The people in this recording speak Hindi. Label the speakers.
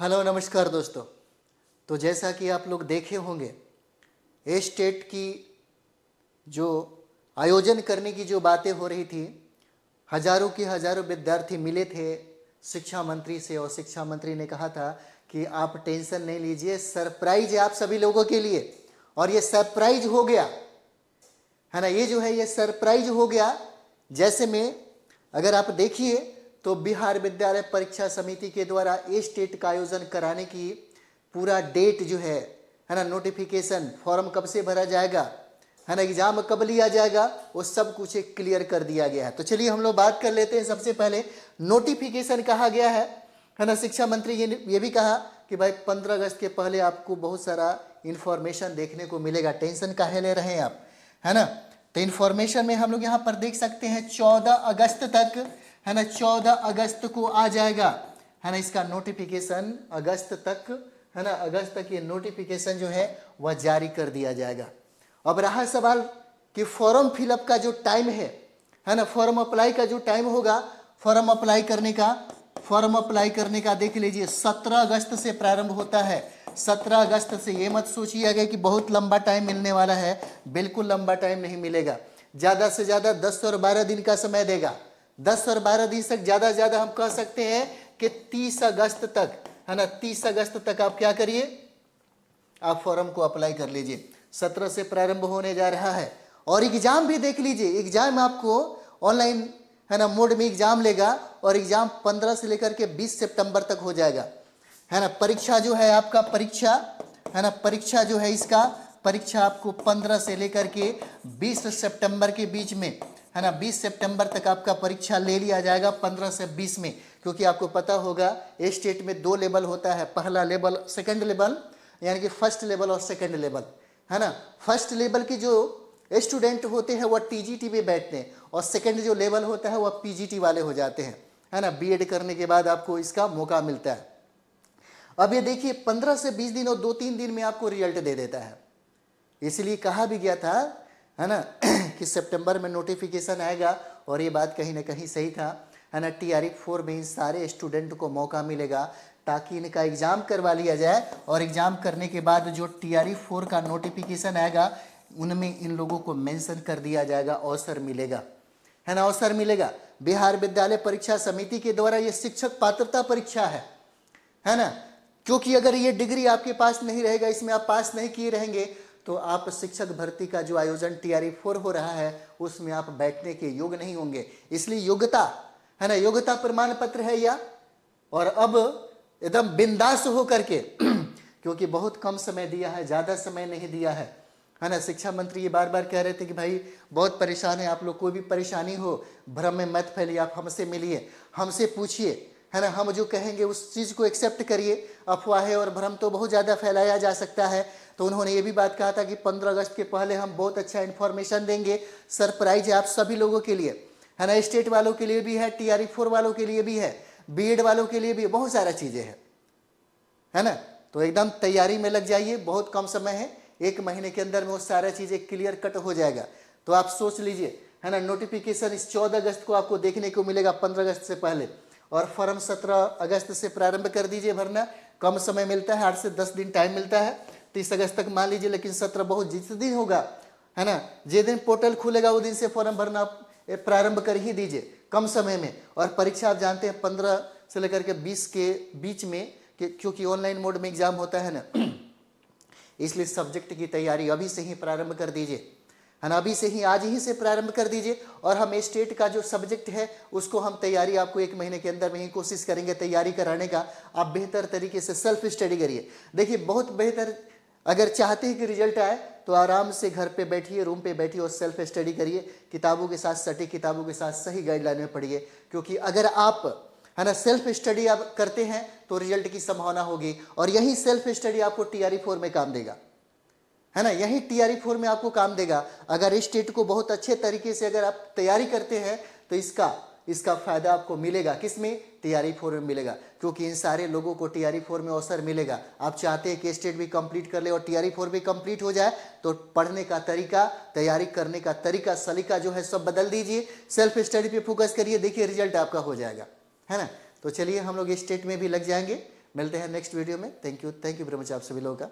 Speaker 1: हेलो नमस्कार दोस्तों। तो जैसा कि आप लोग देखे होंगे, ए स्टेट की जो आयोजन करने की जो बातें हो रही थी, हजारों के हजारों विद्यार्थी मिले थे शिक्षा मंत्री से और शिक्षा मंत्री ने कहा था कि आप टेंशन नहीं लीजिए, सरप्राइज है आप सभी लोगों के लिए। और ये सरप्राइज हो गया है ना, ये जो है ये सरप्राइज हो गया। जैसे में अगर आप देखिए तो बिहार विद्यालय परीक्षा समिति के द्वारा ए स्टेट का आयोजन कराने की पूरा डेट जो है ना, नोटिफिकेशन, फॉर्म कब से भरा जाएगा, है ना, एग्जाम कब लिया जाएगा, वो सब कुछ एक क्लियर कर दिया गया है। तो चलिए हम लोग बात कर लेते हैं। सबसे पहले नोटिफिकेशन कहा गया है ना, शिक्षा मंत्री ये भी कहा कि भाई 15 अगस्त के पहले आपको बहुत सारा इंफॉर्मेशन देखने को मिलेगा, टेंशन काहे ले रहे हैं आप, है ना। तो इंफॉर्मेशन में हम लोग यहाँ पर देख सकते हैं 14 अगस्त तक, है ना, 14 अगस्त को आ जाएगा, है ना, इसका नोटिफिकेशन अगस्त तक, है ना, अगस्त तक ये नोटिफिकेशन जो है वह जारी कर दिया जाएगा। अब रहा सवाल कि फॉर्म फिलअप का जो टाइम है ना, फॉर्म अप्लाई का जो टाइम होगा, फॉर्म अप्लाई करने का देख लीजिए 17 अगस्त से प्रारंभ होता है। 17 अगस्त से, ये मत सोचिएगा कि बहुत लंबा टाइम मिलने वाला है, बिल्कुल लंबा टाइम नहीं मिलेगा। ज़्यादा से ज़्यादा 10 और 12 दिन का समय देगा। 10 और 12 दिन तक, ज़्यादा से ज़्यादा हम कह सकते हैं कि 30 अगस्त तक, है ना, 30 अगस्त तक आप क्या करिए, आप फॉर्म को अप्लाई कर लीजिए। 17 से प्रारंभ होने जा रहा है। और एग्जाम भी देख लीजिए, एग्जाम आपको ऑनलाइन, है ना, मोड में एग्जाम लेगा और एग्जाम 15 से लेकर के 20 सितंबर तक हो जाएगा, है ना। परीक्षा जो है आपका, परीक्षा, है ना, परीक्षा जो है इसका, परीक्षा आपको 15 से लेकर के 20 सितंबर के बीच में, है ना, 20 सितंबर तक आपका परीक्षा ले लिया जाएगा, 15 से 20 में। क्योंकि आपको पता होगा ए स्टेट में 2 लेवल होता है, पहला लेवल, सेकंड लेवल, यानी कि फर्स्ट लेवल और सेकंड लेवल, है ना। फर्स्ट लेवल की जो स्टूडेंट होते हैं वह टीजीटी में बैठते हैं और सेकंड जो लेवल होता है वह पीजीटी वाले हो जाते हैं, है ना। बीएड करने के बाद आपको इसका मौका मिलता है। अब ये देखिए 15 से 20 दिन और 2-3 दिन में आपको रिजल्ट दे देता है। इसलिए कहा भी गया था, है ना, कि सितंबर में नोटिफिकेशन आएगा। और ये बात कहीं ना कहीं सही था, है ना। टीआरई 4 में इन सारे स्टूडेंट को मौका मिलेगा ताकि इनका एग्ज़ाम करवा लिया जाए और एग्ज़ाम करने के बाद जो टीआरई 4 का नोटिफिकेशन आएगा उनमें इन लोगों को मेंशन कर दिया जाएगा, अवसर मिलेगा, है ना, अवसर मिलेगा। बिहार विद्यालय परीक्षा समिति के द्वारा ये शिक्षक पात्रता परीक्षा है ना। क्योंकि अगर ये डिग्री आपके पास नहीं रहेगा, इसमें आप पास नहीं किए रहेंगे, तो आप शिक्षक भर्ती का जो आयोजन टीआरई 4 हो रहा है उसमें आप बैठने के योग्य नहीं होंगे। इसलिए योग्यता, है ना, योग्यता प्रमाण पत्र है यह। और अब एकदम बिंदास हो करके क्योंकि बहुत कम समय दिया है, ज़्यादा समय नहीं दिया है ना। शिक्षा मंत्री ये बार बार कह रहे थे कि भाई बहुत परेशान है आप लोग, कोई भी परेशानी हो भ्रम में मत फैलिए, आप हमसे मिलिए, हमसे पूछिए, है ना, हम जो कहेंगे उस चीज़ को एक्सेप्ट करिए। अफवाहें और भ्रम तो बहुत ज़्यादा फैलाया जा सकता है। तो उन्होंने ये भी बात कहा था कि 15 अगस्त के पहले हम बहुत अच्छा इन्फॉर्मेशन देंगे, सरप्राइज है आप सभी लोगों के लिए, है ना। स्टेट वालों के लिए भी है, टीआरई 4 वालों के लिए भी है, बीएड वालों के लिए भी, बहुत सारा चीज़ें हैं, है ना। तो एकदम तैयारी में लग जाइए, बहुत कम समय है, 1 महीने के अंदर में वो सारा चीज़ें क्लियर कट हो जाएगा। तो आप सोच लीजिए, है ना, नोटिफिकेशन इस 14 अगस्त को आपको देखने को मिलेगा, 15 अगस्त से पहले। और फॉर्म 17 अगस्त से प्रारंभ कर दीजिए भरना, कम समय मिलता है, 8 से 10 दिन टाइम मिलता है, 30 अगस्त तक मान लीजिए। लेकिन 17 बहुत जिस दिन होगा, है ना, जिस दिन पोर्टल खुलेगा वो दिन से फॉर्म भरना प्रारंभ कर ही दीजिए, कम समय में। और परीक्षा आप जानते हैं 15 से लेकर के 20 के बीच में, क्योंकि ऑनलाइन मोड में एग्जाम होता है ना, इसलिए सब्जेक्ट की तैयारी अभी से ही प्रारंभ कर दीजिए, है ना, अभी से ही, आज ही से प्रारंभ कर दीजिए। और हम स्टेट का जो सब्जेक्ट है उसको हम तैयारी आपको 1 महीने के अंदर में ही कोशिश करेंगे तैयारी कराने का। आप बेहतर तरीके से सेल्फ स्टडी करिए। देखिए बहुत बेहतर, अगर चाहते हैं कि रिजल्ट आए तो आराम से घर पे बैठिए, रूम पे बैठिए और सेल्फ स्टडी करिए, किताबों के साथ, सटीक किताबों के साथ सही गाइडलाइन में पढ़िए। क्योंकि अगर आप, है ना, सेल्फ स्टडी आप करते हैं तो रिजल्ट की संभावना होगी। और यही सेल्फ स्टडी आपको टीआरई 4 में काम देगा, है ना, यही टीआरई 4 में आपको काम देगा। अगर इस स्टेट को बहुत अच्छे तरीके से अगर आप तैयारी करते हैं तो इसका फायदा आपको मिलेगा, किसमें, टीआरई 4 में मिलेगा। क्योंकि इन सारे लोगों को टीआरई 4 में अवसर मिलेगा। आप चाहते हैं कि स्टेट भी कंप्लीट कर ले और टीआरई 4 भी कंप्लीट हो जाए, तो पढ़ने का तरीका, तैयारी करने का तरीका, सलीका जो है सब बदल दीजिए, सेल्फ स्टडी पे फोकस करिए, देखिए रिजल्ट आपका हो जाएगा, है ना। तो चलिए हम लोग स्टेट में भी लग जाएंगे, मिलते हैं नेक्स्ट वीडियो में। थैंक यू वेरी मच आप सभी लोगों का।